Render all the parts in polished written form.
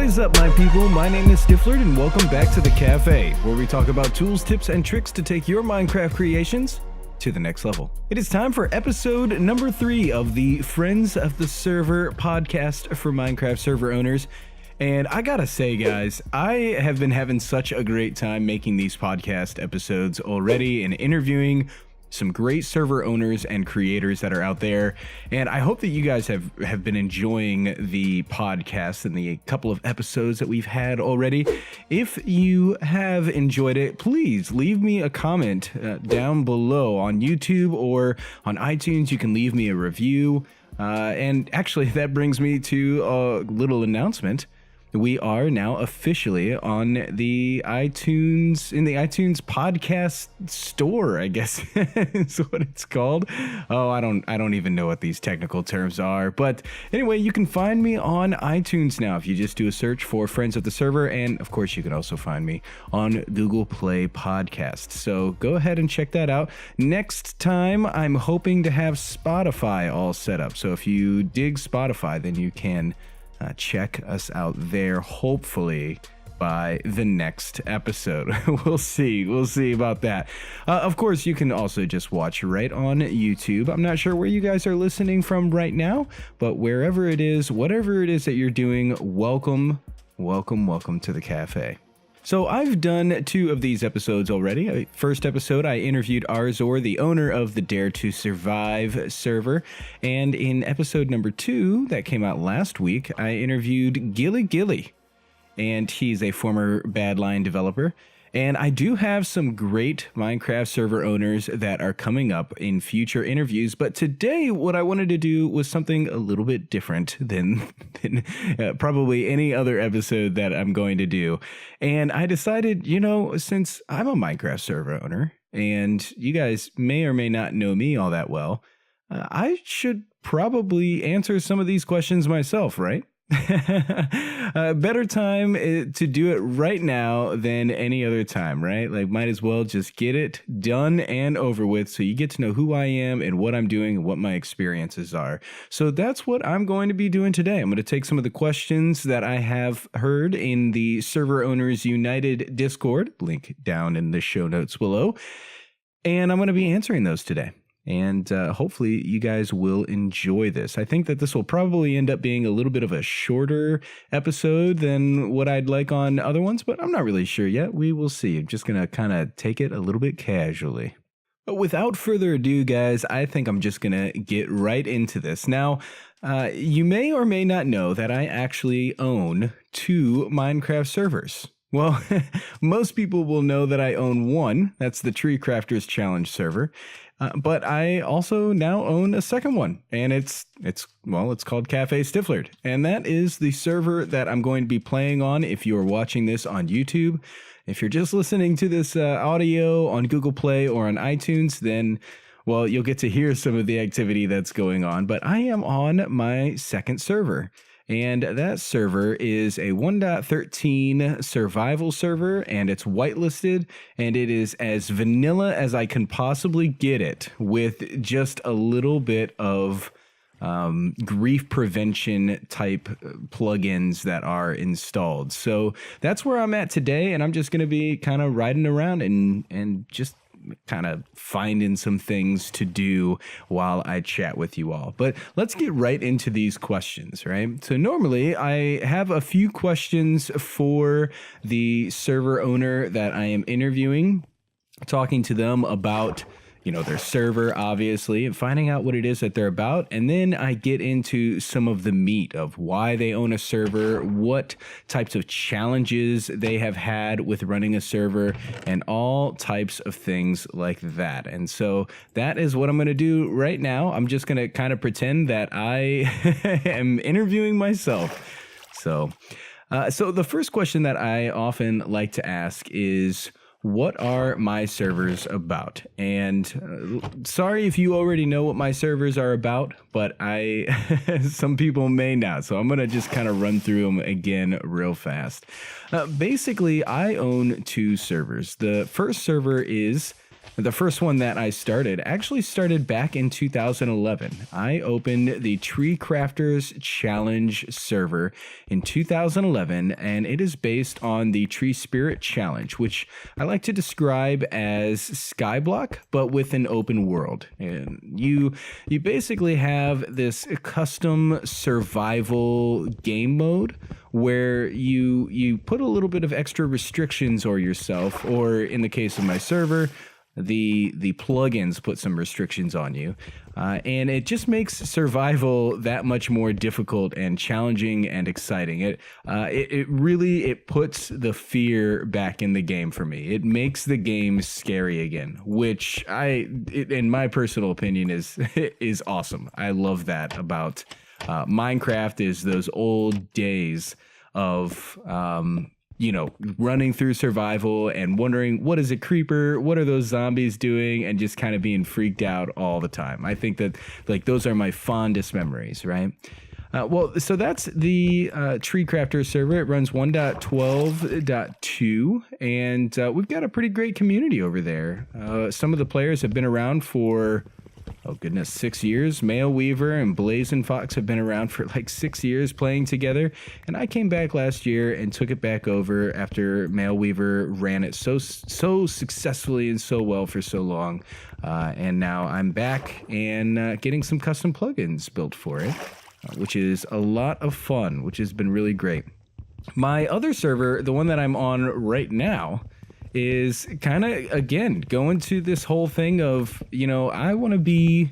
is up, my people? My name is Stifflered, and welcome back to the cafe, where we talk about tools, tips, and tricks to take your Minecraft creations to the next level. It is time for episode number 3 of the Friends of the Server podcast for Minecraft server owners. And I gotta say, guys, I have been having such a great time making these podcast episodes already and interviewing some great server owners and creators that are out there. And I hope that you guys have been enjoying the podcast and the couple of episodes that we've had already. If you have enjoyed it, please leave me a comment down below on YouTube or on iTunes. You can leave me a review. And actually, that brings me to a little announcement. We are now officially on the iTunes podcast store, I guess is what it's called. Oh, I don't even know what these technical terms are. But anyway, you can find me on iTunes now if you just do a search for Friends of the Server. And of course, you can also find me on Google Play Podcasts. So go ahead and check that out. Next time, I'm hoping to have Spotify all set up. So if you dig Spotify, then you can check us out there, hopefully by the next episode. We'll see about that. Of course, you can also just watch right on YouTube. I'm not sure where you guys are listening from right now, but wherever it is, whatever it is that you're doing, welcome to the cafe. So I've done 2 of these episodes already. First episode, I interviewed Arzor, the owner of the Dare to Survive server. And in episode number 2, that came out last week, I interviewed Gilly. And he's a former Badline developer. And I do have some great Minecraft server owners that are coming up in future interviews. But today, what I wanted to do was something a little bit different than probably any other episode that I'm going to do. And I decided, since I'm a Minecraft server owner, and you guys may or may not know me all that well, I should probably answer some of these questions myself, right? Better time to do it right now than any other time, right? Like, might as well just get it done and over with so you get to know who I am and what I'm doing and what my experiences are. So that's what I'm going to be doing today. I'm going to take some of the questions that I have heard in the Server Owners United Discord, link down in the show notes below, and I'm going to be answering those today. And hopefully you guys will enjoy this. I think that this will probably end up being a little bit of a shorter episode than what I'd like on other ones, but I'm not really sure yet. We will see. I'm just going to kind of take it a little bit casually. But without further ado, guys, I think I'm just going to get right into this. Now, you may or may not know that I actually own 2 Minecraft servers. Well, most people will know that I own one. That's the TreeCrafters Challenge server. But I also now own a second one, and it's called Cafe Stifflered, and that is the server that I'm going to be playing on if you are watching this on YouTube. If you're just listening to this audio on Google Play or on iTunes, then, well, you'll get to hear some of the activity that's going on, but I am on my second server. And that server is a 1.13 survival server, and it's whitelisted, and it is as vanilla as I can possibly get it, with just a little bit of grief prevention type plugins that are installed. So that's where I'm at today, and I'm just going to be kind of riding around and just kind of finding some things to do while I chat with you all. But let's get right into these questions, right? So normally I have a few questions for the server owner that I am interviewing, talking to them about their server, obviously, and finding out what it is that they're about. And then I get into some of the meat of why they own a server, what types of challenges they have had with running a server, and all types of things like that. And so that is what I'm going to do right now. I'm just going to kind of pretend that I am interviewing myself. So the first question that I often like to ask is, what are my servers about? And sorry if you already know what my servers are about, but some people may not. So I'm going to just kind of run through them again real fast. Basically, I own 2 servers. The first server is The first one that I started actually started back in 2011. I opened the TreeCrafters Challenge server in 2011, and it is based on the Tree Spirit Challenge, which I like to describe as Skyblock, but with an open world. And you basically have this custom survival game mode where you put a little bit of extra restrictions on yourself, or in the case of my server, the plugins put some restrictions on you, and it just makes survival that much more difficult and challenging and exciting. It really puts the fear back in the game for me. It makes the game scary again, which in my personal opinion, is awesome. I love that about Minecraft. Is those old days of running through survival and wondering, what is a creeper? What are those zombies doing? And just kind of being freaked out all the time. I think that those are my fondest memories, right? So that's the TreeCrafters server. It runs 1.12.2, and we've got a pretty great community over there. Some of the players have been around for, oh goodness, 6 years. Mail Weaver and Blazing Fox have been around for like 6 years playing together. And I came back last year and took it back over after Mail Weaver ran it so successfully and so well for so long. And now I'm back and getting some custom plugins built for it, which is a lot of fun, which has been really great. My other server, the one that I'm on right now, is kind of, again, going to this whole thing of, I want to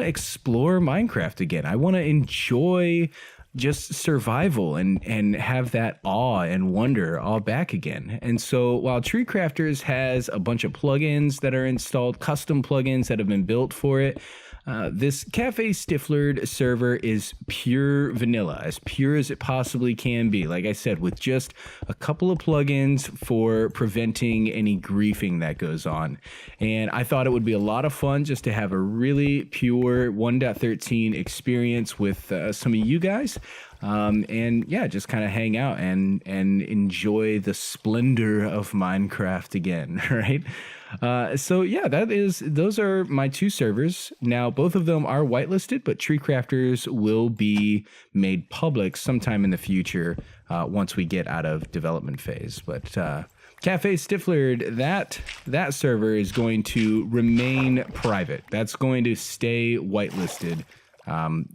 explore Minecraft again. I want to enjoy just survival and have that awe and wonder all back again. And so while TreeCrafters has a bunch of plugins that are installed, custom plugins that have been built for it, this Cafe Stifflered server is pure vanilla, as pure as it possibly can be. Like I said, with just a couple of plugins for preventing any griefing that goes on. And I thought it would be a lot of fun just to have a really pure 1.13 experience with some of you guys. And yeah, just kind of hang out and enjoy the splendor of Minecraft again, right? So yeah, those are my two servers. Now, both of them are whitelisted, but TreeCrafters will be made public sometime in the future once we get out of development phase. But Cafe Stifflered, that server is going to remain private. That's going to stay whitelisted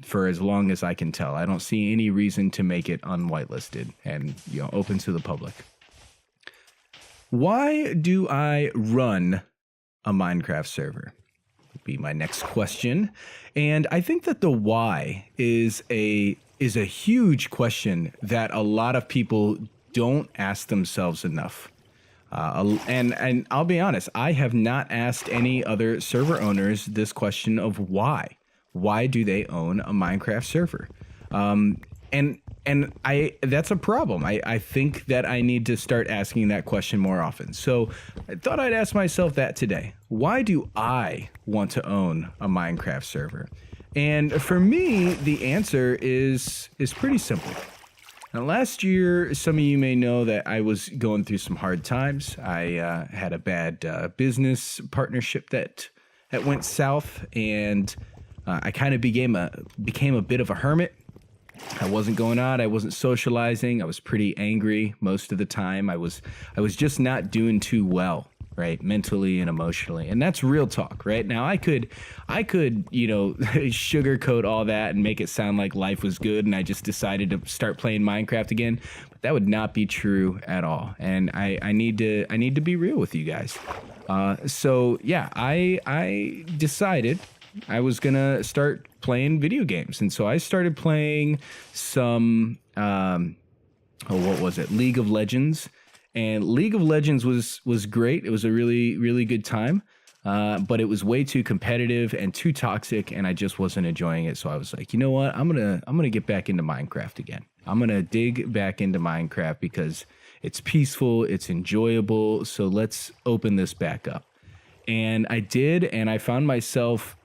for as long as I can tell. I don't see any reason to make it unwhitelisted and open to the public. Why do I run a Minecraft server? Would be my next question. And I think that the why is a huge question that a lot of people don't ask themselves enough. And I'll be honest, I have not asked any other server owners this question of why. Why do they own a Minecraft server? And that's a problem. I think that I need to start asking that question more often. So I thought I'd ask myself that today. Why do I want to own a Minecraft server? And for me, the answer is pretty simple. Now, last year, some of you may know that I was going through some hard times. I had a bad business partnership that went south, and I kind of became a bit of a hermit. I wasn't going out. I wasn't socializing. I was pretty angry most of the time. I was just not doing too well, right, mentally and emotionally. And that's real talk, right? Now I could sugarcoat all that and make it sound like life was good and I just decided to start playing Minecraft again, but that would not be true at all. And I need to be real with you guys. So yeah, I decided I was gonna start playing video games, and so I started playing some League of Legends. And League of Legends was great. It was a really good time, but it was way too competitive and too toxic, and I just wasn't enjoying it. So I was like, you know what, I'm gonna get back into Minecraft again. I'm gonna dig back into Minecraft because it's peaceful, it's enjoyable. So let's open this back up. And I did, and I found myself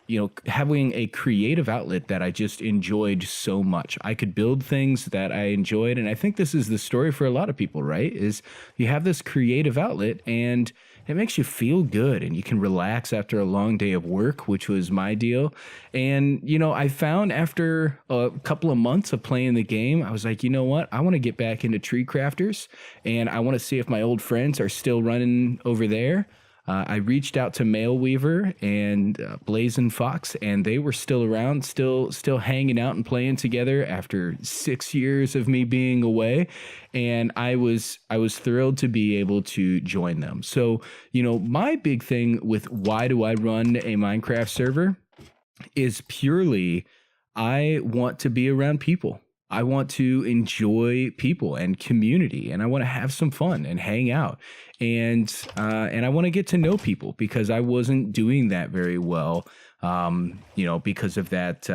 having a creative outlet that I just enjoyed so much. I could build things that I enjoyed, and I think this is the story for a lot of people, right? Is you have this creative outlet, and it makes you feel good and you can relax after a long day of work, which was my deal. And, you know, I found after a couple of months of playing the game, I was like, you know what? I want to get back into TreeCrafters and I want to see if my old friends are still running over there. I reached out to Mailweaver and Blazing Fox, and they were still around, still hanging out and playing together after 6 years of me being away. And I was thrilled to be able to join them. So, you know, my big thing with why do I run a Minecraft server is purely I want to be around people. I want to enjoy people and community, and I want to have some fun and hang out, and I want to get to know people because I wasn't doing that very well, you know, because of that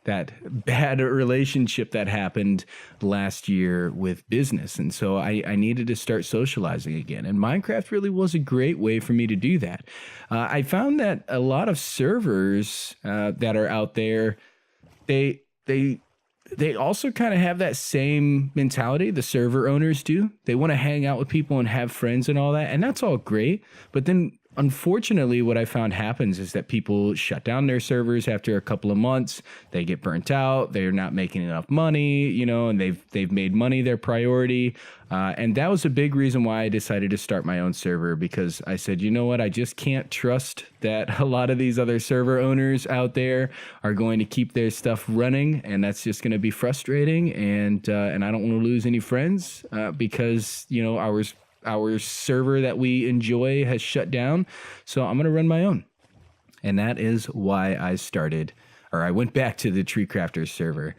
bad relationship that happened last year with business, and so I needed to start socializing again, and Minecraft really was a great way for me to do that. I found that a lot of servers that are out there, they also kind of have that same mentality the server owners do. They want to hang out with people and have friends and all that, and that's all great. But then, unfortunately, what I found happens is that people shut down their servers after a couple of months. They get burnt out. They're not making enough money, you know, and they've made money their priority. And that was a big reason why I decided to start my own server, because I said, you know what, I just can't trust that a lot of these other server owners out there are going to keep their stuff running, and that's just going to be frustrating. And I don't want to lose any friends because, you know, our server that we enjoy has shut down. So I'm going to run my own. And that is why I went back to the TreeCrafters server.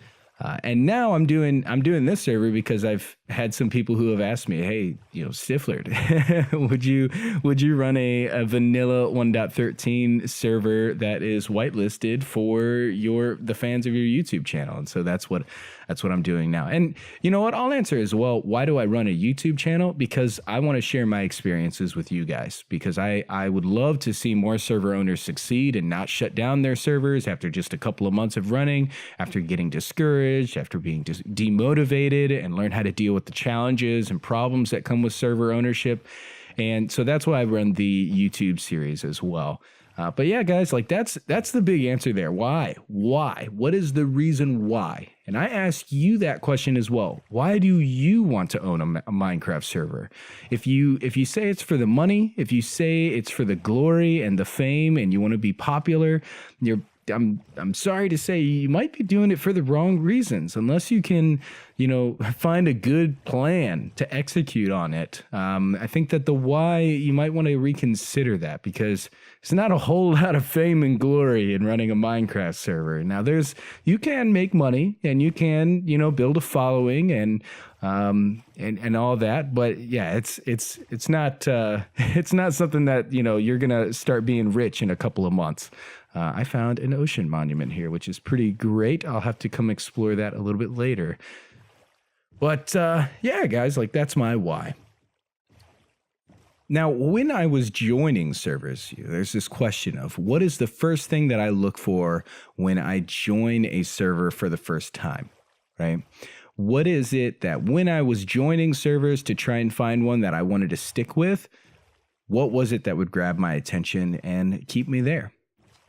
And now I'm doing this server because I've had some people who have asked me, hey, you know, Stifflered, would you run a vanilla 1.13 server that is whitelisted for the fans of your YouTube channel? And so that's what I'm doing now. And you know what? I'll answer as well. Why do I run a YouTube channel? Because I want to share my experiences with you guys, because I would love to see more server owners succeed and not shut down their servers after just a couple of months of running, after getting discouraged, after being demotivated, and learn how to deal with the challenges and problems that come with server ownership. And so that's why I run the YouTube series as well. But yeah, guys, like that's the big answer there. Why? What is the reason why? And I ask you that question as well. Why do you want to own a Minecraft server? If you say it's for the money, if you say it's for the glory and the fame, and you want to be popular, I'm sorry to say you might be doing it for the wrong reasons, unless you can, you know, find a good plan to execute on it. I think that the why, you might want to reconsider that, because there's not a whole lot of fame and glory in running a Minecraft server. Now you can make money and you can, you know, build a following and all that, but yeah, it's not something that, you know, you're gonna start being rich in a couple of months. I found an ocean monument here, which is pretty great. I'll have to come explore that a little bit later. But yeah, guys, like that's my why. Now, when I was joining servers, there's this question of what is the first thing that I look for when I join a server for the first time, right? What is it that when I was joining servers to try and find one that I wanted to stick with, what was it that would grab my attention and keep me there?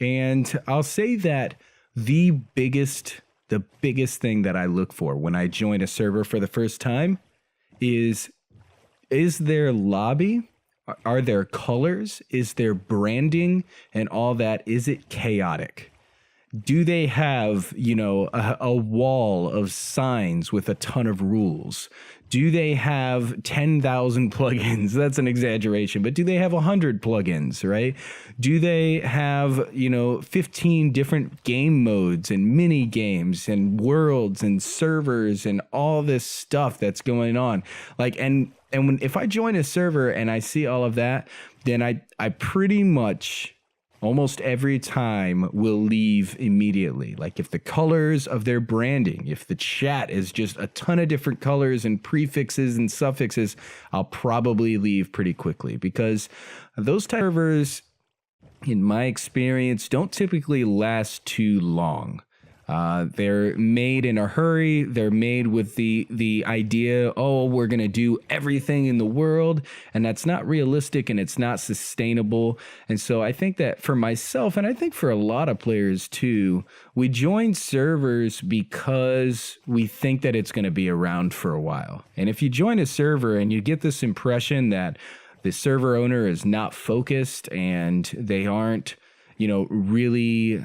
And I'll say that the biggest thing that I look for when I join a server for the first time is their lobby? Are there colors? Is there branding and all that? Is it chaotic? Do they have, you know, a wall of signs with a ton of rules? Do they have 10,000 plugins? That's an exaggeration, but do they have 100 plugins, right? Do they have, you know, 15 different game modes and mini games and worlds and servers and all this stuff that's going on? Like, if I join a server and I see all of that, then I pretty much almost every time will leave immediately. Like if the colors of their branding, if the chat is just a ton of different colors and prefixes and suffixes, I'll probably leave pretty quickly, because those type of servers, in my experience, don't typically last too long. They're made in a hurry. They're made with the idea, oh, we're going to do everything in the world. And that's not realistic and it's not sustainable. And so I think that for myself, and I think for a lot of players too, we join servers because we think that it's going to be around for a while. And if you join a server and you get this impression that the server owner is not focused and they aren't, really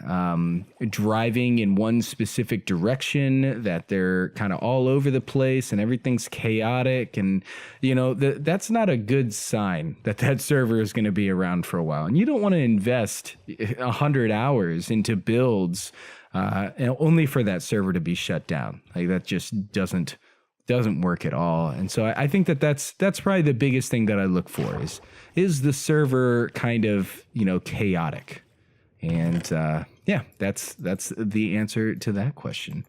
driving in one specific direction, that they're kind of all over the place and everything's chaotic. And, that's not a good sign that server is going to be around for a while. And you don't want to invest 100 hours into builds only for that server to be shut down. Like that just doesn't work at all. And so I think that's probably the biggest thing that I look for is the server kind of, chaotic. And that's the answer to that question.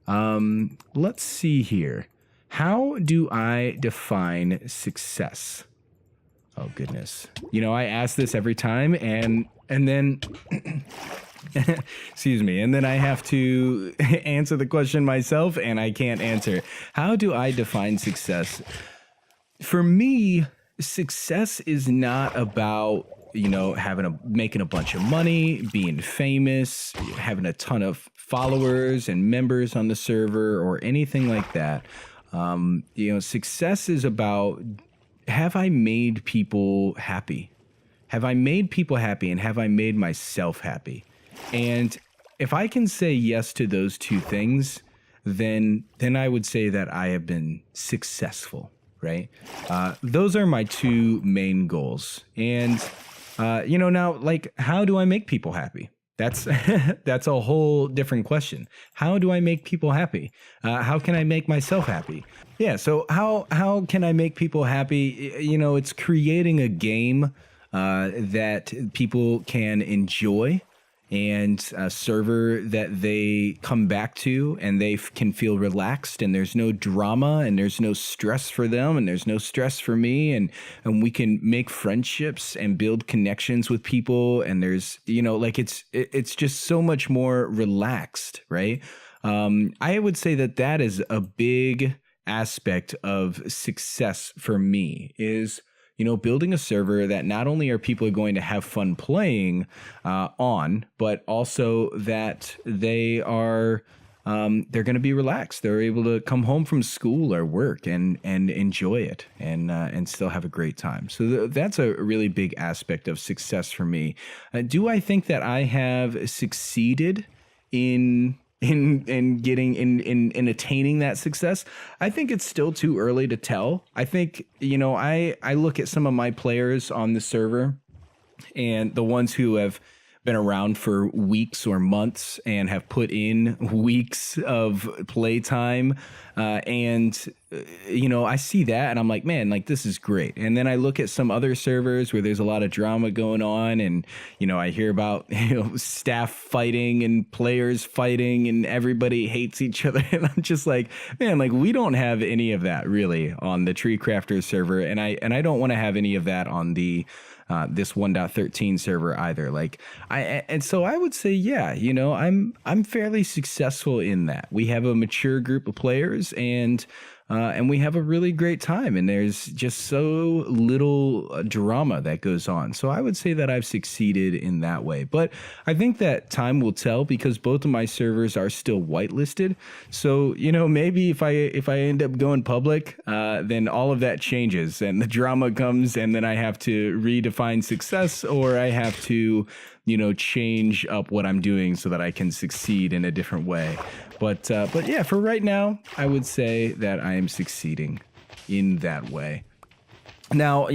Let's see here. How do I define success? Oh goodness. I ask this every time and then excuse me, and then I have to answer the question myself and I can't answer. How do I define success? For me, success is not about making a bunch of money, being famous, having a ton of followers and members on the server or anything like that. Success is about, have I made people happy? Have I made people happy and have I made myself happy? And if I can say yes to those two things, then I would say that I have been successful, right? Those are my two main goals. And now, like, how do I make people happy? That's that's a whole different question. How do I make people happy? How can I make myself happy? Yeah, so how can I make people happy? It's creating a game that people can enjoy and a server that they come back to and they can feel relaxed and there's no drama and there's no stress for them and there's no stress for me and we can make friendships and build connections with people and there's it's just so much more relaxed, right? I would say that is a big aspect of success for me is building a server that not only are people going to have fun playing on, but also that they are they're going to be relaxed. They're able to come home from school or work and enjoy it and still have a great time. So that's a really big aspect of success for me. Do I think that I have succeeded in attaining that success? I think it's still too early to tell. I think, I look at some of my players on the server and the ones who have been around for weeks or months and have put in weeks of playtime. I see that and I'm like, man, like this is great. And then I look at some other servers where there's a lot of drama going on and, I hear about, staff fighting and players fighting and everybody hates each other. And I'm just like, man, like we don't have any of that really on the TreeCrafters server. And I don't want to have any of that on the this 1.13 server either. So I would say, yeah, I'm fairly successful in that. We have a mature group of players and we have a really great time and there's just so little drama that goes on. So I would say that I've succeeded in that way, but I think that time will tell because both of my servers are still whitelisted. So, maybe if I end up going public, then all of that changes and the drama comes and then I have to redefine success or I have to, change up what I'm doing so that I can succeed in a different way. But yeah, for right now, I would say that I am succeeding in that way. Now,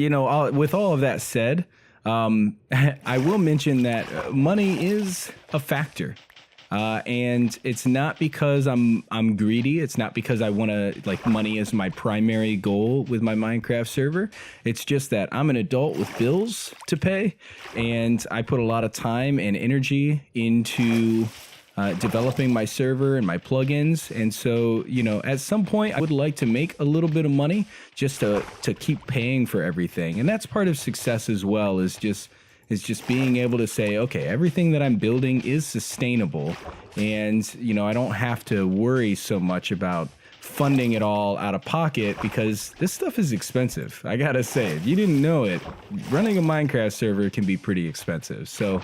with all of that said, I will mention that money is a factor. And it's not because I'm greedy. It's not because I want to money is my primary goal with my Minecraft server. It's just that I'm an adult with bills to pay and I put a lot of time and energy into developing my server and my plugins. And so, at some point I would like to make a little bit of money just to keep paying for everything. And that's part of success as well, is just is just being able to say, okay, everything that I'm building is sustainable, and I don't have to worry so much about funding it all out of pocket, because this stuff is expensive. I gotta say, if you didn't know it, running a Minecraft server can be pretty expensive. So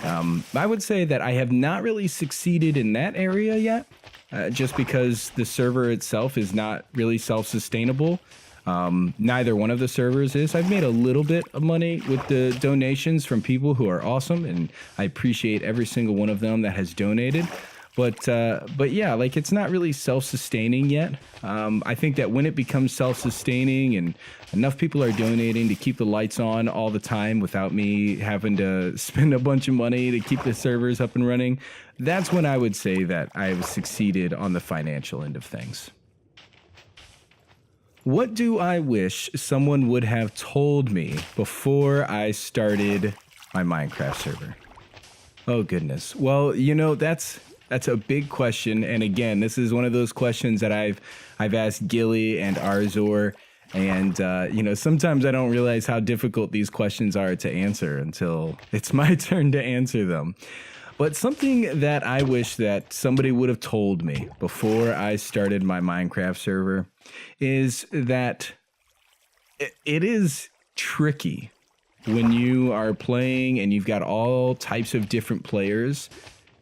I would say that I have not really succeeded in that area yet, just because the server itself is not really self-sustainable. Neither one of the servers is. I've made a little bit of money with the donations from people who are awesome, and I appreciate every single one of them that has donated. But yeah, like, it's not really self-sustaining yet. I think that when it becomes self-sustaining and enough people are donating to keep the lights on all the time without me having to spend a bunch of money to keep the servers up and running, that's when I would say that I've succeeded on the financial end of things. What do I wish someone would have told me before I started my Minecraft server? Oh goodness. Well, that's a big question, and again, this is one of those questions that I've asked Gilly and Arzor, and sometimes I don't realize how difficult these questions are to answer until it's my turn to answer them. But something that I wish that somebody would have told me before I started my Minecraft server is that it is tricky when you are playing and you've got all types of different players.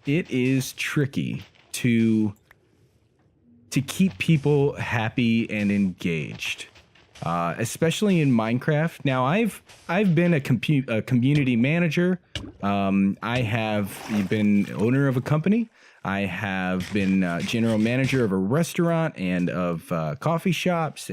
It is tricky to keep people happy and engaged, especially in Minecraft. Now, I've been a community manager. I have been owner of a company. I have been general manager of a restaurant and of coffee shops,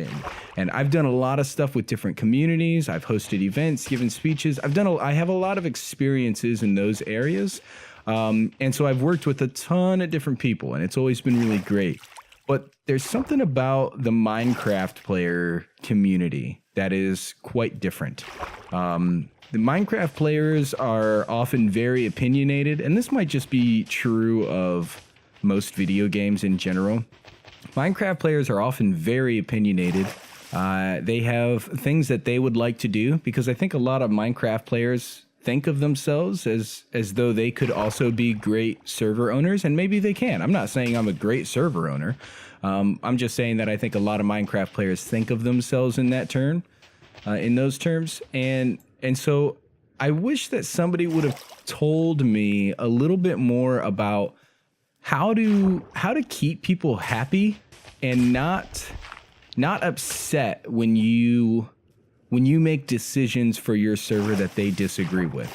and I've done a lot of stuff with different communities. I've hosted events, given speeches. I have a lot of experiences in those areas. And so I've worked with a ton of different people, and it's always been really great. But there's something about the Minecraft player community that is quite different. The Minecraft players are often very opinionated, and this might just be true of most video games in general. Minecraft players are often very opinionated. They have things that they would like to do, because I think a lot of Minecraft players think of themselves as though they could also be great server owners, and maybe they can. I'm not saying I'm a great server owner. I'm just saying that I think a lot of Minecraft players think of themselves in those terms. And so I wish that somebody would have told me a little bit more about how to keep people happy and not upset when you make decisions for your server that they disagree with.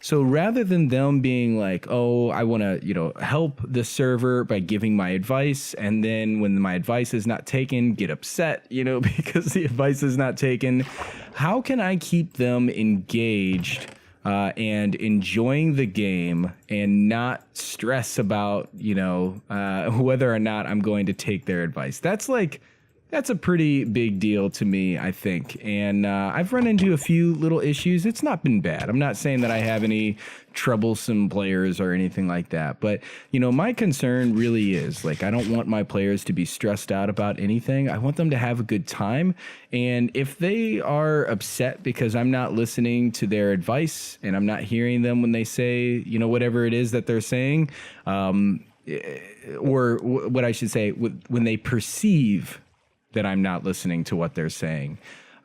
So rather than them being like, oh, I want to, help the server by giving my advice, and then when my advice is not taken, get upset, because the advice is not taken, how can I keep them engaged and enjoying the game and not stress about, whether or not I'm going to take their advice? That's a pretty big deal to me, I think. And I've run into a few little issues. It's not been bad. I'm not saying that I have any troublesome players or anything like that. But, my concern really is, I don't want my players to be stressed out about anything. I want them to have a good time. And if they are upset because I'm not listening to their advice and I'm not hearing them when they say, whatever it is that they're saying, or what I should say, when they perceive that I'm not listening to what they're saying.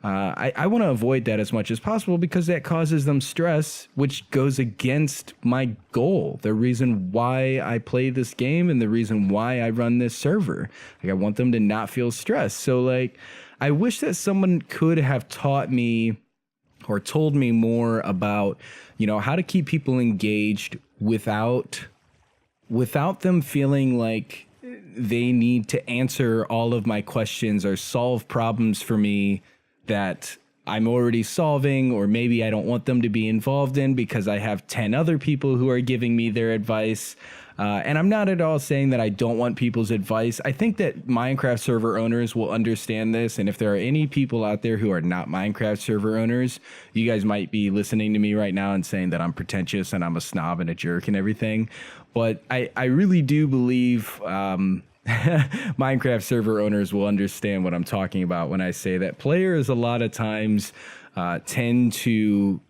I want to avoid that as much as possible, because that causes them stress, which goes against my goal, the reason why I play this game and the reason why I run this server. I want them to not feel stressed. So I wish that someone could have taught me or told me more about, how to keep people engaged without them feeling like they need to answer all of my questions or solve problems for me that I'm already solving, or maybe I don't want them to be involved in because I have 10 other people who are giving me their advice. And I'm not at all saying that I don't want people's advice. I think that Minecraft server owners will understand this. And if there are any people out there who are not Minecraft server owners, you guys might be listening to me right now and saying that I'm pretentious and I'm a snob and a jerk and everything. But I really do believe Minecraft server owners will understand what I'm talking about when I say that players a lot of times tend to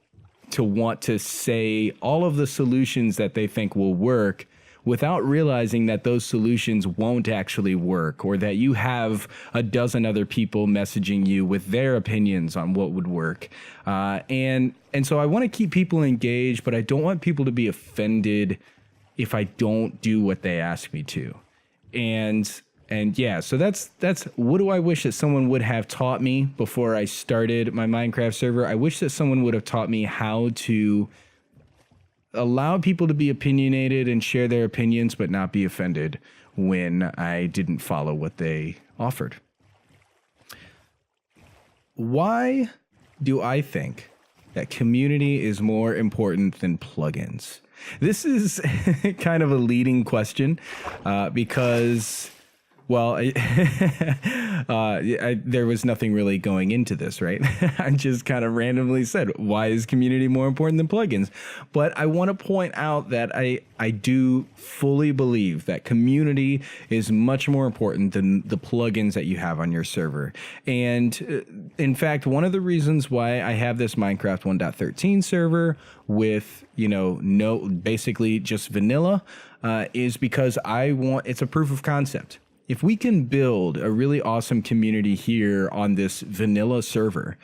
to want to say all of the solutions that they think will work without realizing that those solutions won't actually work, or that you have a dozen other people messaging you with their opinions on what would work. And so I want to keep people engaged, but I don't want people to be offended if I don't do what they ask me to. And yeah, so that's what do I wish that someone would have taught me before I started my Minecraft server. I wish that someone would have taught me how to allow people to be opinionated and share their opinions, but not be offended when I didn't follow what they offered. Why do I think that community is more important than plugins? This is kind of a leading question because, well, there was nothing really going into this, right? I just kind of randomly said, why is community more important than plugins? But I want to point out that I do fully believe that community is much more important than the plugins that you have on your server. And in fact, one of the reasons why I have this Minecraft 1.13 server with, basically just vanilla, is because it's a proof of concept. If we can build a really awesome community here on this vanilla server,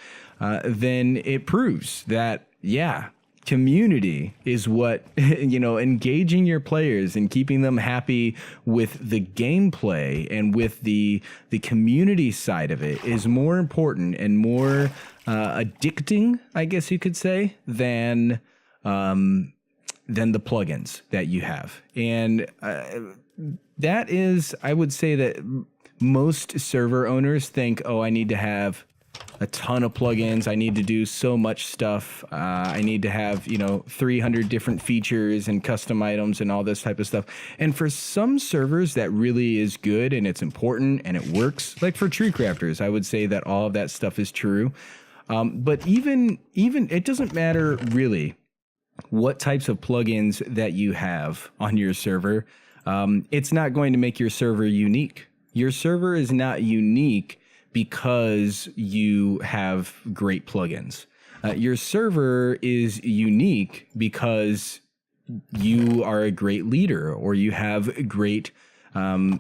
then it proves that, yeah, community is what, engaging your players and keeping them happy with the gameplay and with the community side of it is more important and more addicting, I guess you could say, than the plugins that you have. And that is, I would say that most server owners think, oh, I need to have a ton of plugins. I need to do so much stuff. I need to have, 300 different features and custom items and all this type of stuff. And for some servers, that really is good and it's important and it works. Like for TreeCrafters, I would say that all of that stuff is true. But even it doesn't matter really what types of plugins that you have on your server. It's not going to make your server unique. Your server is not unique because you have great plugins. Your server is unique because you are a great leader, or you have great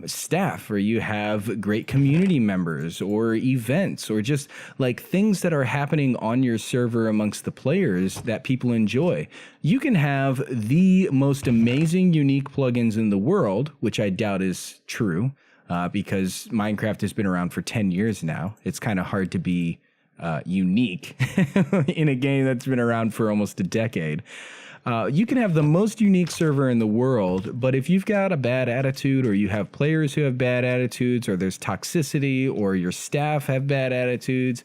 staff, or you have great community members or events, or just like things that are happening on your server amongst the players that people enjoy. You can have the most amazing unique plugins in the world, which I doubt is true, because Minecraft has been around for 10 years now. It's kind of hard to be unique in a game that's been around for almost a decade. You can have the most unique server in the world, but if you've got a bad attitude, or you have players who have bad attitudes, or there's toxicity, or your staff have bad attitudes,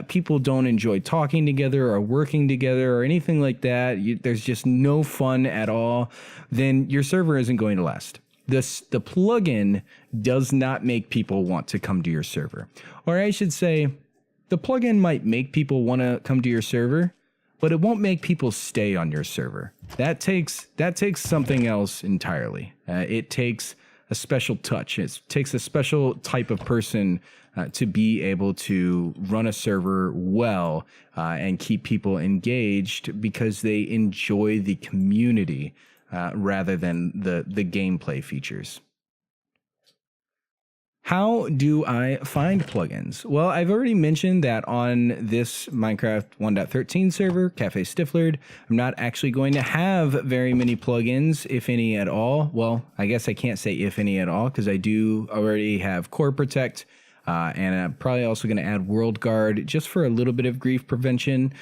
people don't enjoy talking together or working together or anything like that, there's just no fun at all, then your server isn't going to last. The plugin does not make people want to come to your server. Or I should say, the plugin might make people want to come to your server, but it won't make people stay on your server. That takes something else entirely. It takes a special touch. It takes a special type of person to be able to run a server well and keep people engaged because they enjoy the community rather than the gameplay features. How do I find plugins? Well, I've already mentioned that on this Minecraft 1.13 server, Cafe Stifflered, I'm not actually going to have very many plugins, if any at all. Well, I guess I can't say if any at all, because I do already have Core Protect, and I'm probably also going to add World Guard just for a little bit of grief prevention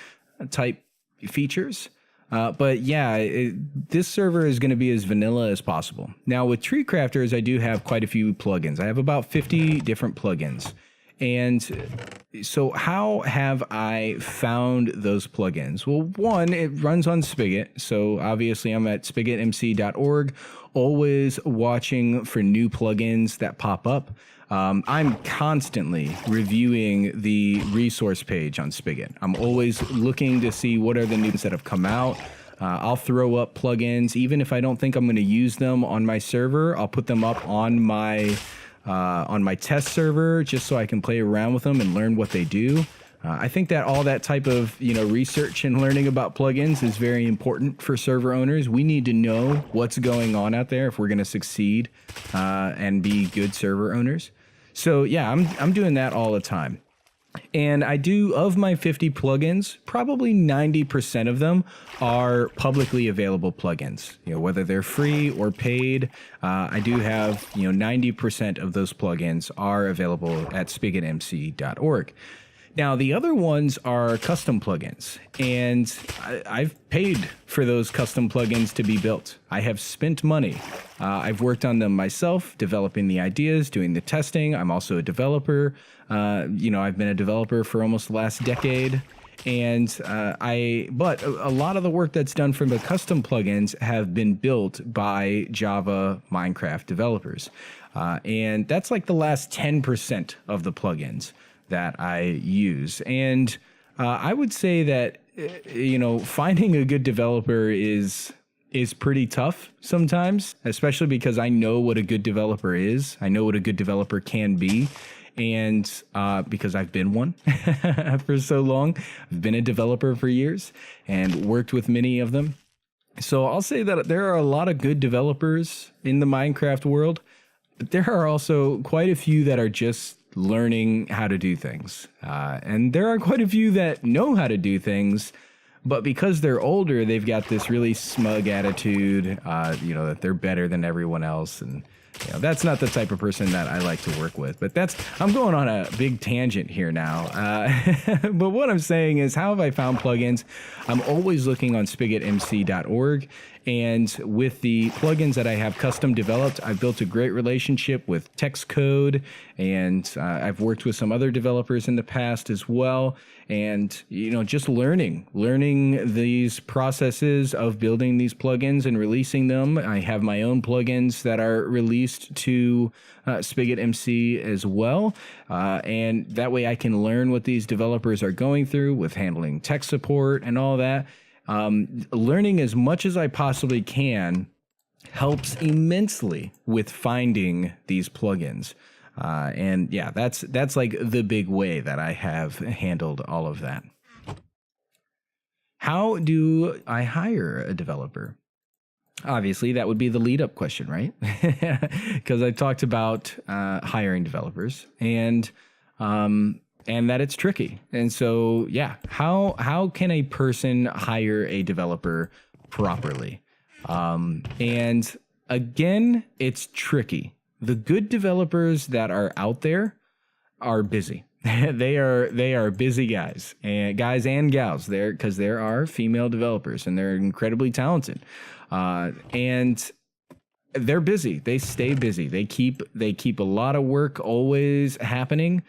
type features. But yeah, this server is going to be as vanilla as possible. Now with TreeCrafters, I do have quite a few plugins. I have about 50 different plugins. And so how have I found those plugins? Well, one, it runs on Spigot. So obviously I'm at spigotmc.org, always watching for new plugins that pop up. I'm constantly reviewing the resource page on Spigot. I'm always looking to see what are the new ones that have come out. I'll throw up plugins, even if I don't think I'm going to use them on my server. I'll put them up on my test server just so I can play around with them and learn what they do. I think that all that type of, research and learning about plugins is very important for server owners. We need to know what's going on out there if we're going to succeed and be good server owners. So yeah, I'm doing that all the time. And I do, of my 50 plugins, probably 90% of them are publicly available plugins, whether they're free or paid. I do have, 90% of those plugins are available at spigotmc.org. Now, the other ones are custom plugins, and I've paid for those custom plugins to be built. I have spent money. I've worked on them myself, developing the ideas, doing the testing. I'm also a developer. I've been a developer for almost the last decade. But a lot of the work that's done from the custom plugins have been built by Java Minecraft developers. And that's like the last 10% of the plugins that I use. And I would say that, finding a good developer is pretty tough sometimes, especially because I know what a good developer is. I know what a good developer can be. And because I've been one for so long, I've been a developer for years and worked with many of them. So I'll say that there are a lot of good developers in the Minecraft world, but there are also quite a few that are just learning how to do things. And there are quite a few that know how to do things, but because they're older, they've got this really smug attitude, that they're better than everyone else. And that's not the type of person that I like to work with. But I'm going on a big tangent here now. But what I'm saying is, how have I found plugins? I'm always looking on spigotmc.org. And with the plugins that I have custom developed, I've built a great relationship with Text Code, and I've worked with some other developers in the past as well. And, just learning these processes of building these plugins and releasing them. I have my own plugins that are released to Spigot MC as well. And that way I can learn what these developers are going through with handling tech support and all that. Learning as much as I possibly can helps immensely with finding these plugins. And yeah, that's like the big way that I have handled all of that. How do I hire a developer? Obviously, that would be the lead up question, right? Because I talked about hiring developers and that it's tricky. And so, yeah, how can a person hire a developer properly? And again, it's tricky. The good developers that are out there are busy. They are busy guys and gals there, because there are female developers and they're incredibly talented. And they're busy. They stay busy. They keep a lot of work always happening.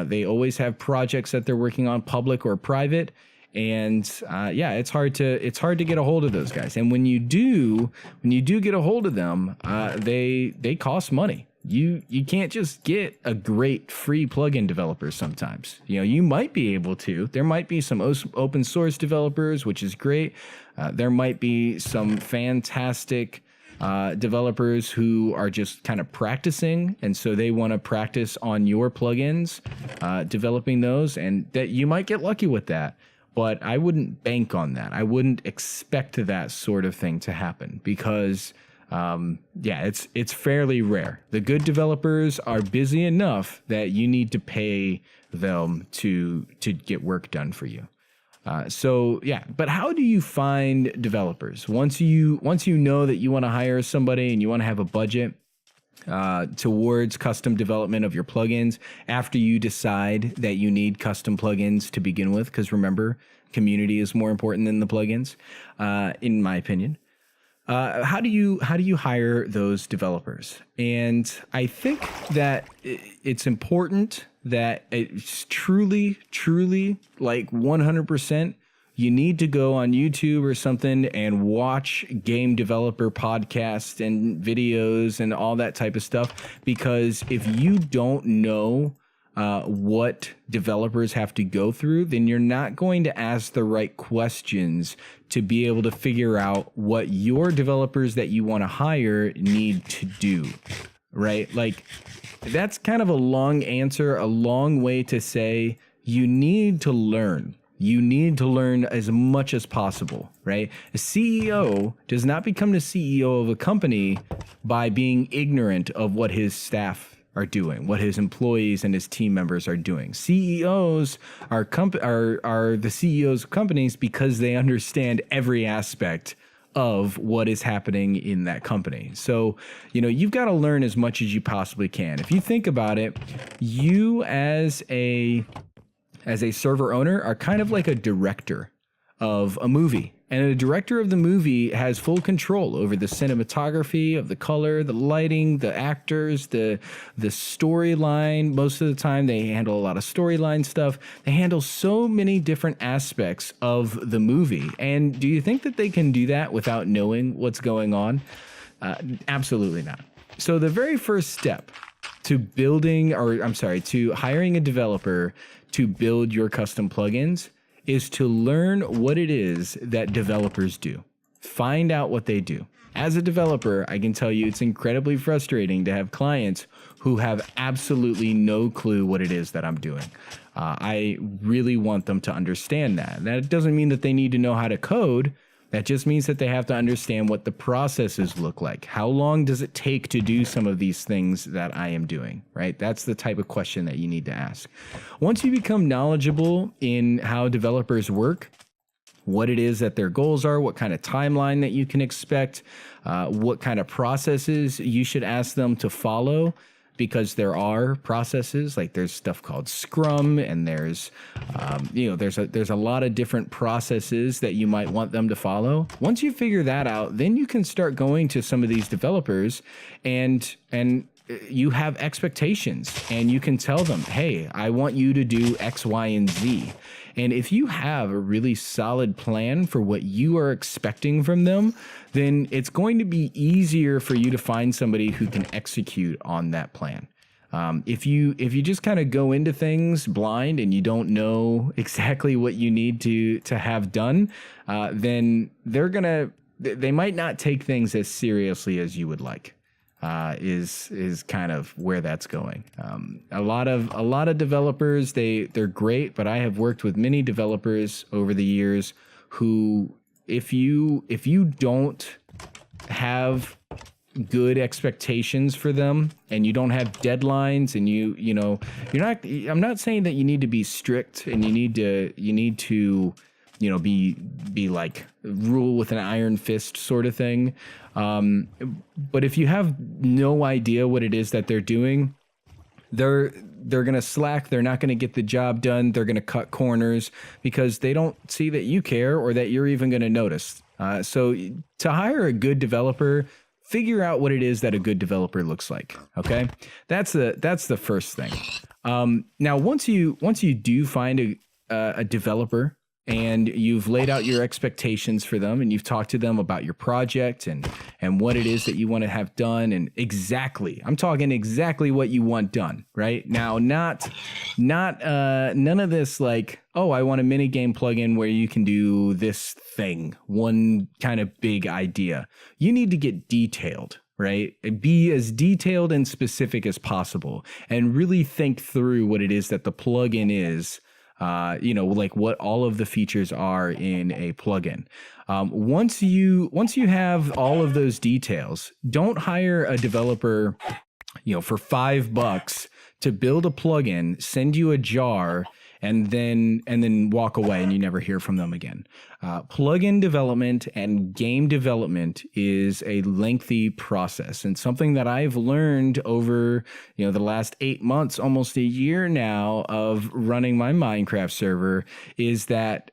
They always have projects that they're working on, public or private. And it's hard to get a hold of those guys. And when you do get a hold of them, they cost money. You can't just get a great free plugin developer sometimes. You might be able to. There might be some open source developers, which is great. There might be some fantastic developers who are just kind of practicing, and so they want to practice on your plugins, developing those, and that you might get lucky with that. But I wouldn't bank on that. I wouldn't expect that sort of thing to happen because, it's fairly rare. The good developers are busy enough that you need to pay them to get work done for you. But how do you find developers? Once you know that you want to hire somebody and you want to have a budget towards custom development of your plugins, after you decide that you need custom plugins to begin with, because remember, community is more important than the plugins, in my opinion. How do you hire those developers? And I think that it's important that it's truly, like 100%, you need to go on YouTube or something and watch game developer podcasts and videos and all that type of stuff. Because if you don't know what developers have to go through, then you're not going to ask the right questions to be able to figure out what your developers that you want to hire need to do, right? Like, that's kind of a long answer, a long way to say you need to learn. You need to learn as much as possible, right? A CEO does not become the CEO of a company by being ignorant of what his staff are doing, what his employees and his team members are doing. CEOs are the CEOs of companies because they understand every aspect of what is happening in that company. So, you've got to learn as much as you possibly can. If you think about it, you as a server owner are kind of like a director of a movie. And a director of the movie has full control over the cinematography, of the color, the lighting, the actors, the storyline. Most of the time they handle a lot of storyline stuff. They handle so many different aspects of the movie. And do you think that they can do that without knowing what's going on? Absolutely not. So the very first step to hiring a developer to build your custom plugins is to learn what it is that developers do. Find out what they do. As a developer, I can tell you it's incredibly frustrating to have clients who have absolutely no clue what it is that I'm doing. I really want them to understand that. That doesn't mean that they need to know how to code. That just means that they have to understand what the processes look like. How long does it take to do some of these things that I am doing, right? That's the type of question that you need to ask. Once you become knowledgeable in how developers work, what it is that their goals are, what kind of timeline that you can expect, what kind of processes you should ask them to follow, because there are processes, like there's stuff called Scrum, and there's a lot of different processes that you might want them to follow. Once you figure that out, then you can start going to some of these developers and you have expectations, and you can tell them, hey, I want you to do X, Y, and Z. And if you have a really solid plan for what you are expecting from them, then it's going to be easier for you to find somebody who can execute on that plan. If you just kind of go into things blind and you don't know exactly what you need to have done, then they might not take things as seriously as you would like. Is kind of where that's going. A lot of developers, they're great, but I have worked with many developers over the years who, if you don't have good expectations for them, and you don't have deadlines, and I'm not saying that you need to be strict and you need to be like rule with an iron fist sort of thing. But if you have no idea what it is that they're doing, they're going to slack. They're not going to get the job done. They're going to cut corners because they don't see that you care or that you're even going to notice. So to hire a good developer, figure out what it is that a good developer looks like. Okay. That's the first thing. Now, once you do find a developer, and you've laid out your expectations for them, and you've talked to them about your project and what it is that you want to have done, and I'm talking exactly what you want done, right? Now, not none of this like, oh, I want a mini game plugin where you can do this thing, one kind of big idea. You need to get detailed, right? Be as detailed and specific as possible, and really think through what it is that the plugin is. Like what all of the features are in a plugin. Once you have all of those details, don't hire a developer, for $5 to build a plugin, send you a jar, and then walk away and you never hear from them again. Plugin development and game development is a lengthy process, and something that I've learned over the last 8 months, almost a year now of running my Minecraft server, is that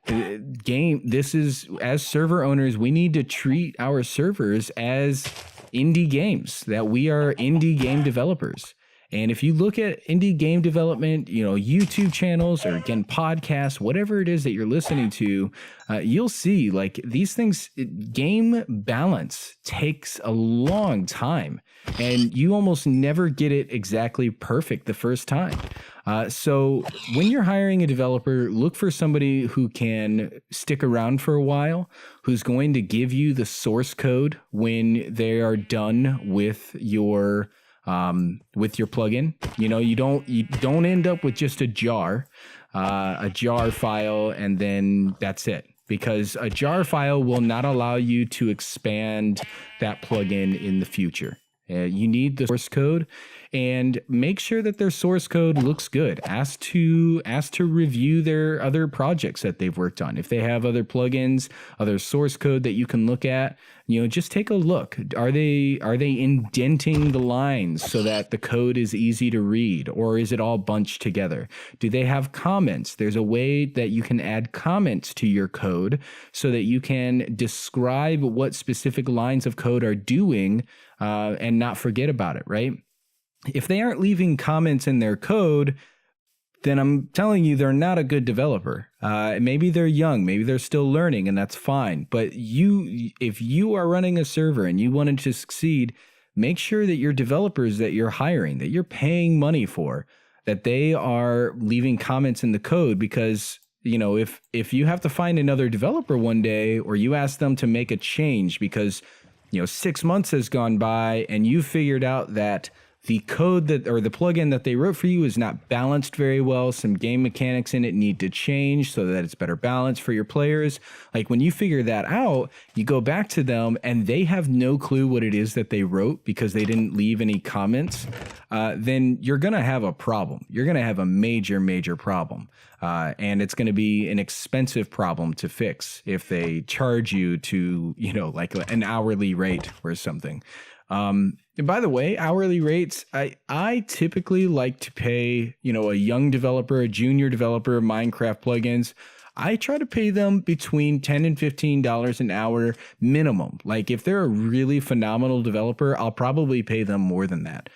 as server owners, we need to treat our servers as indie games, that we are indie game developers. And if you look at indie game development, YouTube channels, or again, podcasts, whatever it is that you're listening to, you'll see like these things, game balance takes a long time, and you almost never get it exactly perfect the first time. So when you're hiring a developer, look for somebody who can stick around for a while, who's going to give you the source code when they are done with your plugin. You don't end up with just a jar. a jar file, and then that's it. Because a jar file will not allow you to expand that plugin in the future. You need the source code, and make sure that their source code looks good. Ask to review their other projects that they've worked on. If they have other plugins, other source code that you can look at, just take a look. Are they indenting the lines so that the code is easy to read, or is it all bunched together? Do they have comments? There's a way that you can add comments to your code so that you can describe what specific lines of code are doing and not forget about it, right? If they aren't leaving comments in their code, then I'm telling you, they're not a good developer. Maybe they're young, maybe they're still learning, and that's fine. But if you are running a server and you wanted to succeed, make sure that your developers that you're hiring, that you're paying money for, that they are leaving comments in the code. Because if you have to find another developer one day, or you ask them to make a change because 6 months has gone by and you figured out that the code or the plugin that they wrote for you is not balanced very well. Some game mechanics in it need to change so that it's better balanced for your players. Like, when you figure that out, you go back to them and they have no clue what it is that they wrote because they didn't leave any comments. Then you're going to have a problem. You're going to have a major, major problem. And it's going to be an expensive problem to fix if they charge you to, like an hourly rate or something. And by the way, hourly rates, I typically like to pay, a young developer, a junior developer, Minecraft plugins. I try to pay them between $10 and $15 an hour minimum. Like, if they're a really phenomenal developer, I'll probably pay them more than that.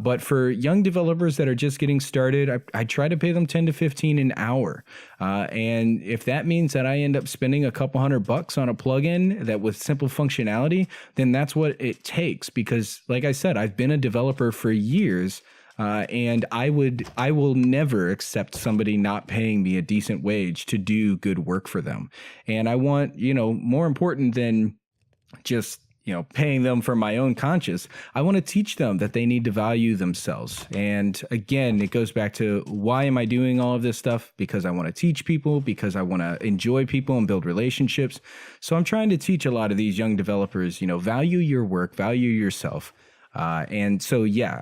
But for young developers that are just getting started, I try to pay them 10 to 15 an hour. And if that means that I end up spending a couple $100 on a plugin that with simple functionality, then that's what it takes. Because like I said, I've been a developer for years. And I will never accept somebody not paying me a decent wage to do good work for them. And I want, more important than just, paying them for my own conscience, I want to teach them that they need to value themselves. And again, it goes back to, why am I doing all of this stuff? Because I want to teach people, because I want to enjoy people and build relationships. So I'm trying to teach a lot of these young developers, value your work, value yourself. And so, yeah,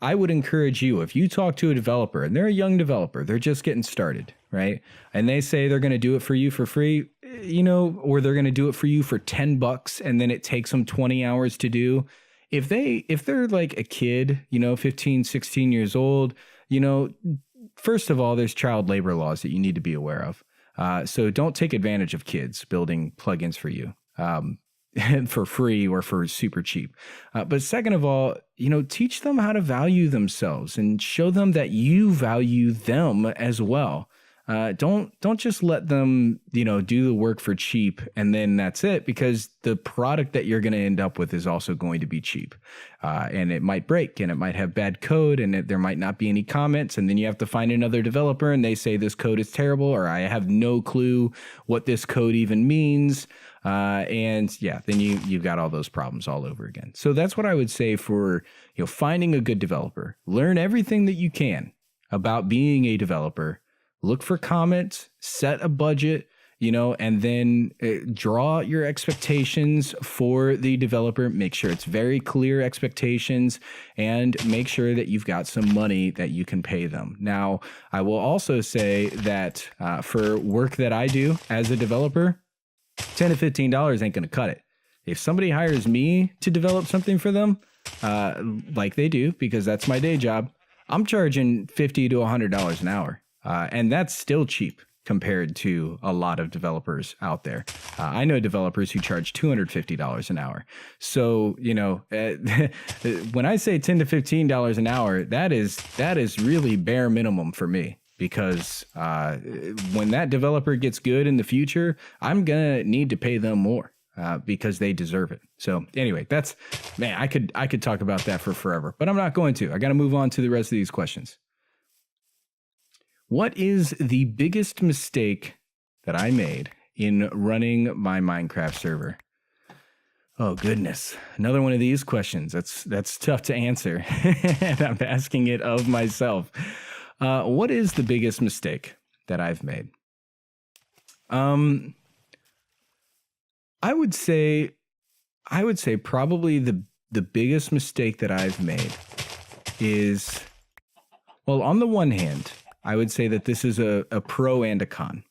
I would encourage you, if you talk to a developer and they're a young developer, they're just getting started, right? And they say they're going to do it for you for free, or they're going to do it for you for $10 and then it takes them 20 hours to do. If they're like a kid, 15, 16 years old, first of all, there's child labor laws that you need to be aware of. So don't take advantage of kids building plugins for you. For free or for super cheap. But second of all, teach them how to value themselves and show them that you value them as well. Don't just let them, do the work for cheap and then that's it, because the product that you're going to end up with is also going to be cheap. And it might break and it might have bad code and there might not be any comments. And then you have to find another developer and they say this code is terrible, or I have no clue what this code even means. And yeah, then you've got all those problems all over again. So that's what I would say for, finding a good developer. Learn everything that you can about being a developer. Look for comments, set a budget, and then draw your expectations for the developer. Make sure it's very clear expectations and make sure that you've got some money that you can pay them. Now, I will also say that for work that I do as a developer, $10 to $15 ain't going to cut it. If somebody hires me to develop something for them, like they do, because that's my day job, I'm charging $50 to $100 an hour. And that's still cheap compared to a lot of developers out there. I know developers who charge $250 an hour. So, when I say $10 to $15 an hour, that is really bare minimum for me. Because when that developer gets good in the future, I'm going to need to pay them more because they deserve it. So anyway, I could talk about that for forever, but I'm not going to. I got to move on to the rest of these questions. What is the biggest mistake that I made in running my Minecraft server? Oh, goodness. Another one of these questions. That's tough to answer. And I'm asking it of myself. What is the biggest mistake that I've made? I would say probably the biggest mistake that I've made is, well, on the one hand, I would say that this is a pro and a con.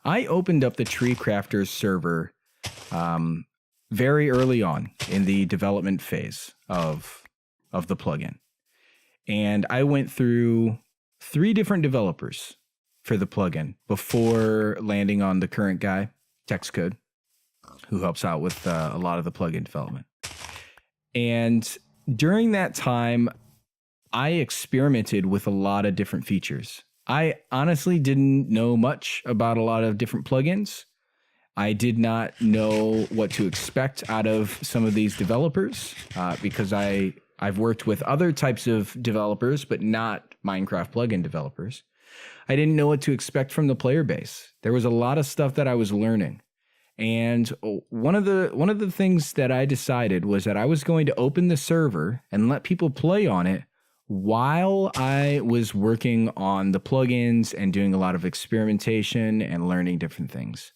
I opened up the TreeCrafters server very early on in the development phase of the plugin. And I went through 3 different developers for the plugin before landing on the current guy, TextCode, who helps out with a lot of the plugin development. And during that time, I experimented with a lot of different features. I honestly didn't know much about a lot of different plugins. I did not know what to expect out of some of these developers because I've worked with other types of developers, but not Minecraft plugin developers. I didn't know what to expect from the player base. There was a lot of stuff that I was learning. And one of the things that I decided was that I was going to open the server and let people play on it while I was working on the plugins and doing a lot of experimentation and learning different things.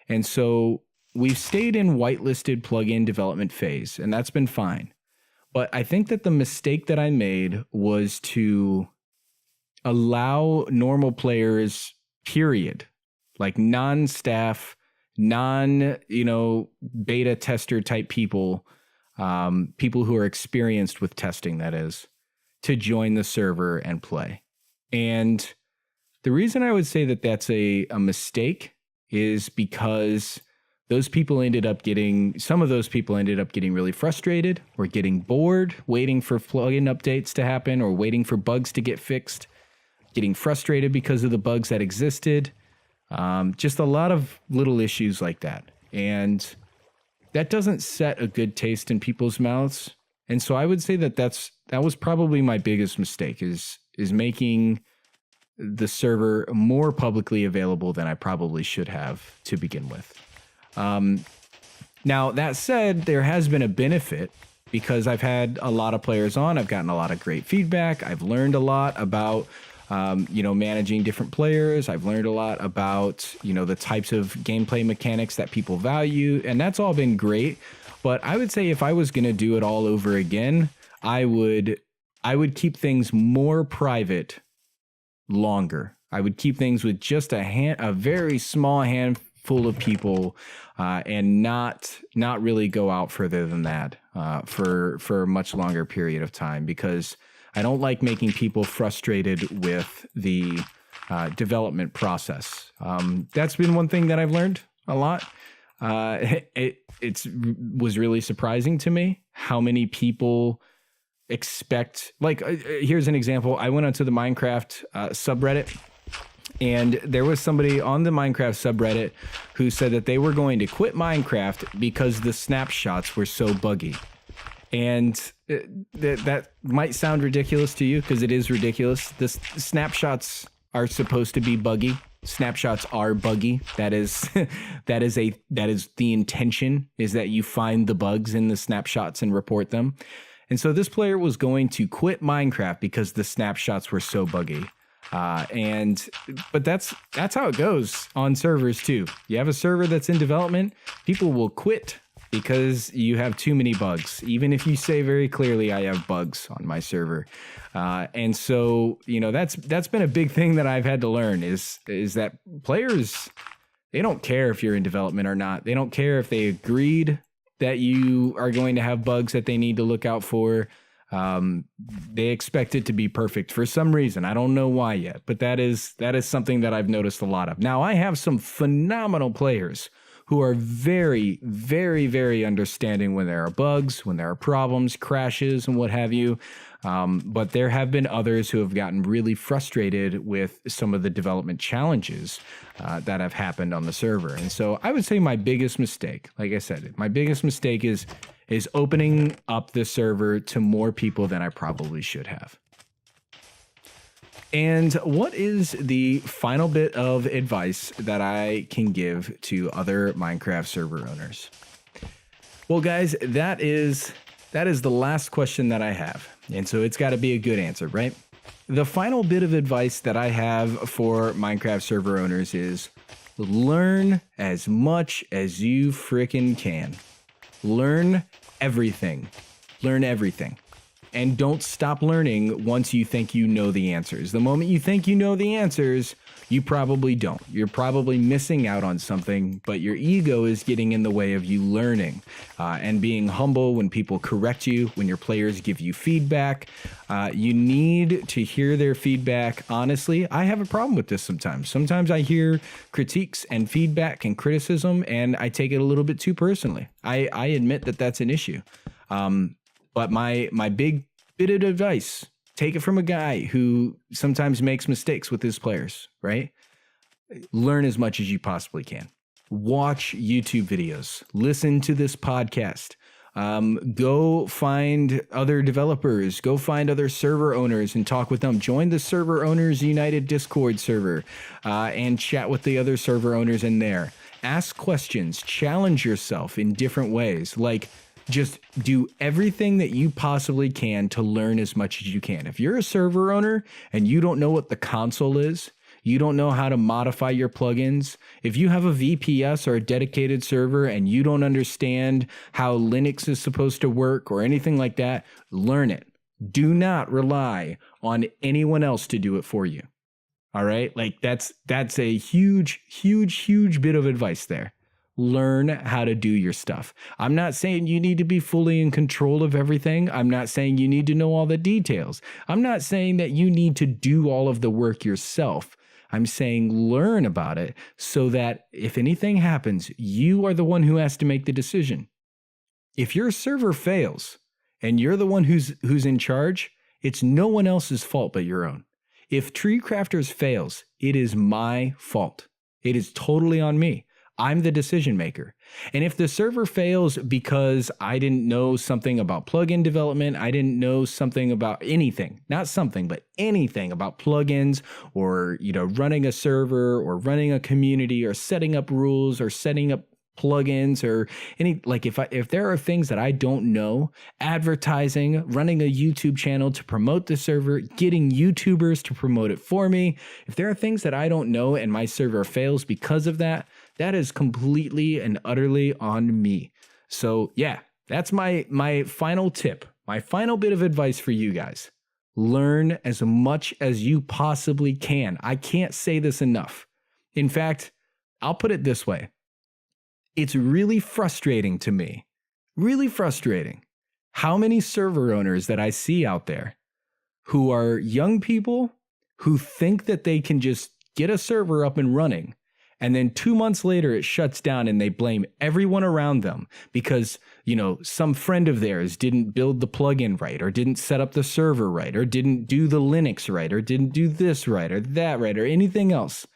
And so we've stayed in whitelisted plugin development phase, and that's been fine. But I think that the mistake that I made was to allow normal players, period, like non-staff, beta tester type people, people who are experienced with testing, that is, to join the server and play. And the reason I would say that that's a mistake is because some of those people ended up getting really frustrated or getting bored, waiting for plugin updates to happen or waiting for bugs to get fixed, getting frustrated because of the bugs that existed. Just a lot of little issues like that. And that doesn't set a good taste in people's mouths. And so I would say that was probably my biggest mistake is making the server more publicly available than I probably should have to begin with. Now, that said, there has been a benefit because I've had a lot of players on. I've gotten a lot of great feedback. I've learned a lot about managing different players. I've learned a lot about, the types of gameplay mechanics that people value, and that's all been great. But I would say if I was going to do it all over again, I would keep things more private longer. I would keep things with just a very small handful of people, and not really go out further than that for a much longer period of time, because I don't like making people frustrated with the development process. That's been one thing that I've learned a lot. It was really surprising to me how many people expect, here's an example. I went onto the Minecraft subreddit, and there was somebody on the Minecraft subreddit who said that they were going to quit Minecraft because the snapshots were so buggy. And that might sound ridiculous to you, because it is ridiculous. The snapshots are supposed to be buggy. Snapshots are buggy. That is the intention, is that you find the bugs in the snapshots and report them. And so this player was going to quit Minecraft because the snapshots were so buggy. But that's how it goes on servers too. You have a server that's in development, people will quit because you have too many bugs. Even if you say very clearly, I have bugs on my server. And so, that's been a big thing that I've had to learn is that players, they don't care if you're in development or not. They don't care if they agreed that you are going to have bugs that they need to look out for. They expect it to be perfect for some reason. I don't know why yet, but that is something that I've noticed a lot of. Now, I have some phenomenal players who are very, very, very understanding when there are bugs, when there are problems, crashes, and what have you. But there have been others who have gotten really frustrated with some of the development challenges that have happened on the server. And so I would say my biggest mistake, like I said, my biggest mistake is opening up the server to more people than I probably should have. And what is the final bit of advice that I can give to other Minecraft server owners? Well, guys, that is the last question that I have. And so it's got to be a good answer, right? the final bit of advice that I have for Minecraft server owners is learn as much as you freaking can. Learn everything. Learn everything. And don't stop learning once you think you know the answers. The moment you think you know the answers, you probably don't. You're probably missing out on something, but your ego is getting in the way of you learning and being humble when people correct you, when your players give you feedback. You need to hear their feedback. Honestly, I have a problem with this sometimes. Sometimes I hear critiques and feedback and criticism, and I take it a little bit too personally. I admit that that's an issue. But my big bit of advice, take it from a guy who sometimes makes mistakes with his players, right? Learn as much as you possibly can. Watch YouTube videos. Listen to this podcast. Go find other developers. Go find other server owners and talk with them. Join the Server Owners United Discord server and chat with the other server owners in there. Ask questions. Challenge yourself in different ways. Like, just do everything that you possibly can to learn as much as you can. If you're a server owner and you don't know what the console is, you don't know how to modify your plugins, if you have a VPS or a dedicated server and you don't understand how Linux is supposed to work or anything like that, learn it. Do not rely on anyone else to do it for you. All right? Like that's a huge bit of advice there. Learn how to do your stuff. I'm not saying you need to be fully in control of everything. I'm not saying you need to know all the details. I'm not saying that you need to do all of the work yourself. I'm saying learn about it so that if anything happens, you are the one who has to make the decision. If your server fails and you're the one who's in charge, it's no one else's fault but your own. If TreeCrafters fails, it is my fault. It is totally on me. I'm the decision maker. And if the server fails because I didn't know something about plugin development, I didn't know something about anything, not something, but anything about plugins or, running a server or running a community or setting up rules or setting up plugins or any, like if there are things that I don't know, advertising, running a YouTube channel to promote the server, getting YouTubers to promote it for me, if there are things that I don't know and my server fails because of that, that is completely and utterly on me. So yeah, that's my final tip, my final bit of advice for you guys. Learn as much as you possibly can. I can't say this enough. In fact, I'll put it this way. It's really frustrating to me, really frustrating, how many server owners that I see out there who are young people who think that they can just get a server up and running, and then 2 months later it shuts down and they blame everyone around them because, some friend of theirs didn't build the plugin right or didn't set up the server right or didn't do the Linux right or didn't do this right or that right or anything else.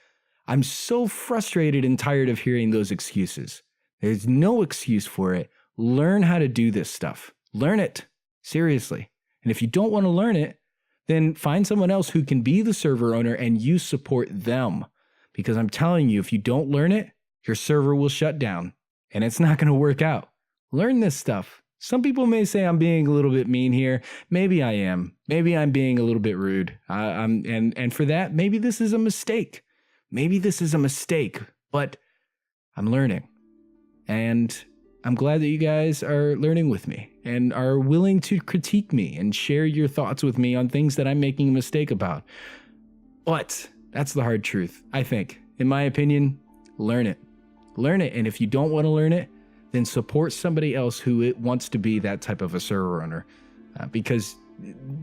I'm so frustrated and tired of hearing those excuses. There's no excuse for it. Learn how to do this stuff. Learn it. Seriously. And if you don't want to learn it, then find someone else who can be the server owner and you support them. Because I'm telling you, if you don't learn it, your server will shut down and it's not going to work out. Learn this stuff. Some people may say I'm being a little bit mean here. Maybe I am. Maybe I'm being a little bit rude. And for that, maybe this is a mistake. Maybe this is a mistake, but I'm learning. And I'm glad that you guys are learning with me and are willing to critique me and share your thoughts with me on things that I'm making a mistake about. But that's the hard truth, I think. In my opinion, learn it. Learn it. And if you don't want to learn it, then support somebody else who wants to be that type of a server owner. Because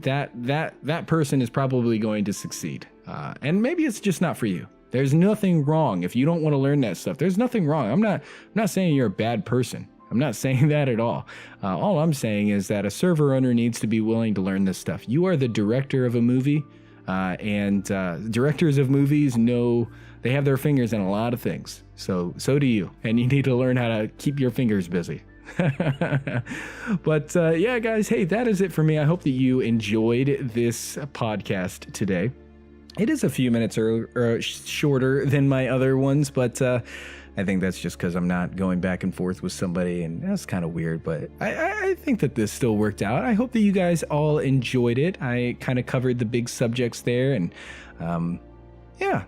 that person is probably going to succeed. And maybe it's just not for you. There's nothing wrong if you don't want to learn that stuff. There's nothing wrong. I'm not saying you're a bad person. I'm not saying that at all. All I'm saying is that a server owner needs to be willing to learn this stuff. You are the director of a movie, and directors of movies know they have their fingers in a lot of things. So do you, and you need to learn how to keep your fingers busy. But yeah, guys, hey, that is it for me. I hope that you enjoyed this podcast today. It is a few minutes shorter than my other ones, but I think that's just because I'm not going back and forth with somebody, and that's kind of weird, but I think that this still worked out. I hope that you guys all enjoyed it. I kind of covered the big subjects there, and yeah.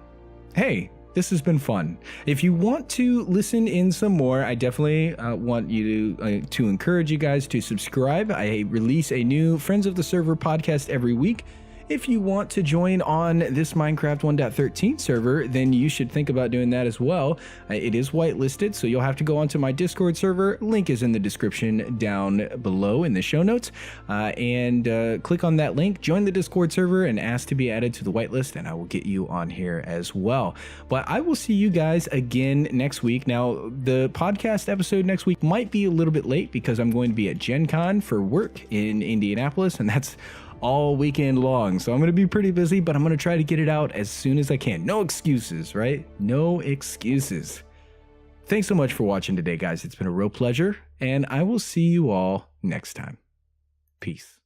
Hey, this has been fun. If you want to listen in some more, I definitely want you to encourage you guys to subscribe. I release a new Friends of the Server podcast every week. If you want to join on this Minecraft 1.13 server, then you should think about doing that as well. It is whitelisted, so you'll have to go onto my Discord server. Link is in the description down below in the show notes. And click on that link, join the Discord server, and ask to be added to the whitelist, and I will get you on here as well. But I will see you guys again next week. Now, the podcast episode next week might be a little bit late because I'm going to be at Gen Con for work in Indianapolis, and that's all weekend long, so I'm going to be pretty busy, but I'm going to try to get it out as soon as I can. No excuses, right? No excuses. Thanks so much for watching today, guys. It's been a real pleasure, and I will see you all next time. Peace.